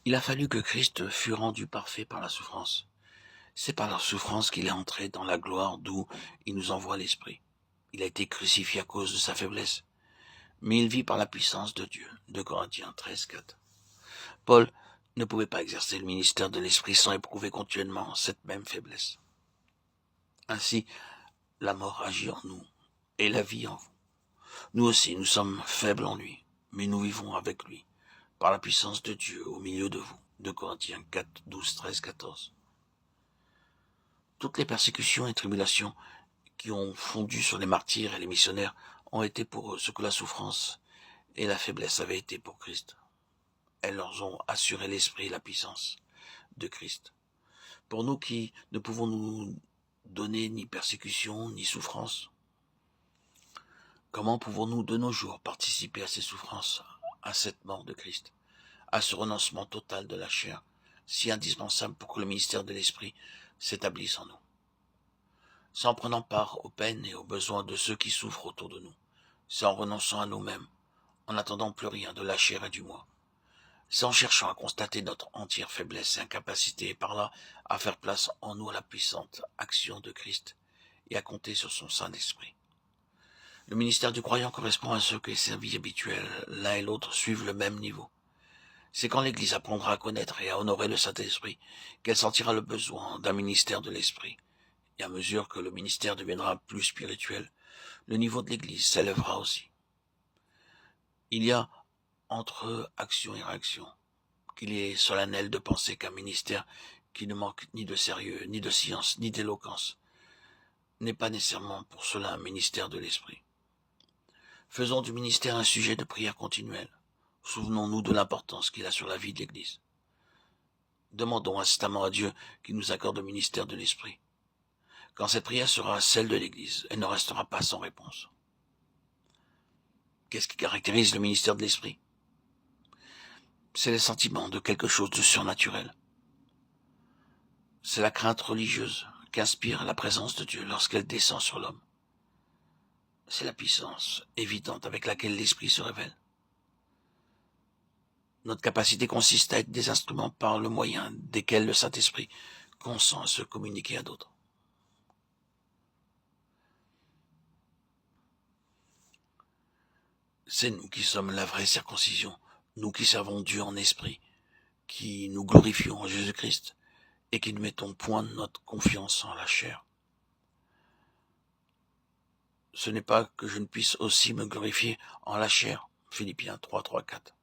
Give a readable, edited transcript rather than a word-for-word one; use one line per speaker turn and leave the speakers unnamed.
Il a fallu que Christ fût rendu parfait par la souffrance. C'est par la souffrance qu'il est entré dans la gloire d'où il nous envoie l'Esprit. Il a été crucifié à cause de sa faiblesse, mais il vit par la puissance de Dieu. 2 Corinthiens 13:4. Paul ne pouvait pas exercer le ministère de l'Esprit sans éprouver continuellement cette même faiblesse. Ainsi, la mort agit en nous et la vie en vous. Nous aussi, nous sommes faibles en lui, mais nous vivons avec lui, par la puissance de Dieu au milieu de vous. 2 Corinthiens 4, 12, 13, 14. Toutes les persécutions et tribulations qui ont fondu sur les martyrs et les missionnaires ont été pour eux ce que la souffrance et la faiblesse avaient été pour Christ. Elles leur ont assuré l'esprit et la puissance de Christ. Pour nous qui ne pouvons nous donner ni persécution ni souffrance, comment pouvons-nous de nos jours participer à ces souffrances, à cette mort de Christ, à ce renoncement total de la chair, si indispensable pour que le ministère de l'Esprit s'établisse en nous? C'est en prenant part aux peines et aux besoins de ceux qui souffrent autour de nous. C'est en renonçant à nous-mêmes, en n'attendant plus rien de la chair et du moi. C'est en cherchant à constater notre entière faiblesse et incapacité et par là à faire place en nous à la puissante action de Christ et à compter sur son Saint-Esprit. Le ministère du croyant correspond à ceux que sa vie habituelle, l'un et l'autre suivent le même niveau. C'est quand l'Église apprendra à connaître et à honorer le Saint-Esprit qu'elle sentira le besoin d'un ministère de l'Esprit. Et à mesure que le ministère deviendra plus spirituel, le niveau de l'Église s'élèvera aussi. Il y a entre action et réaction qu'il est solennel de penser qu'un ministère qui ne manque ni de sérieux, ni de science, ni d'éloquence n'est pas nécessairement pour cela un ministère de l'Esprit. Faisons du ministère un sujet de prière continuelle. Souvenons-nous de l'importance qu'il a sur la vie de l'Église. Demandons instamment à Dieu qu'il nous accorde le ministère de l'Esprit. Quand cette prière sera celle de l'Église, elle ne restera pas sans réponse. Qu'est-ce qui caractérise le ministère de l'Esprit? C'est le sentiment de quelque chose de surnaturel. C'est la crainte religieuse qu'inspire la présence de Dieu lorsqu'elle descend sur l'homme. C'est la puissance évidente avec laquelle l'Esprit se révèle. Notre capacité consiste à être des instruments par le moyen desquels le Saint-Esprit consent à se communiquer à d'autres. C'est nous qui sommes la vraie circoncision, nous qui servons Dieu en esprit, qui nous glorifions en Jésus-Christ et qui ne mettons point notre confiance en la chair. Ce n'est pas que je ne puisse aussi me glorifier en la chair. Philippiens 3, 3, 4.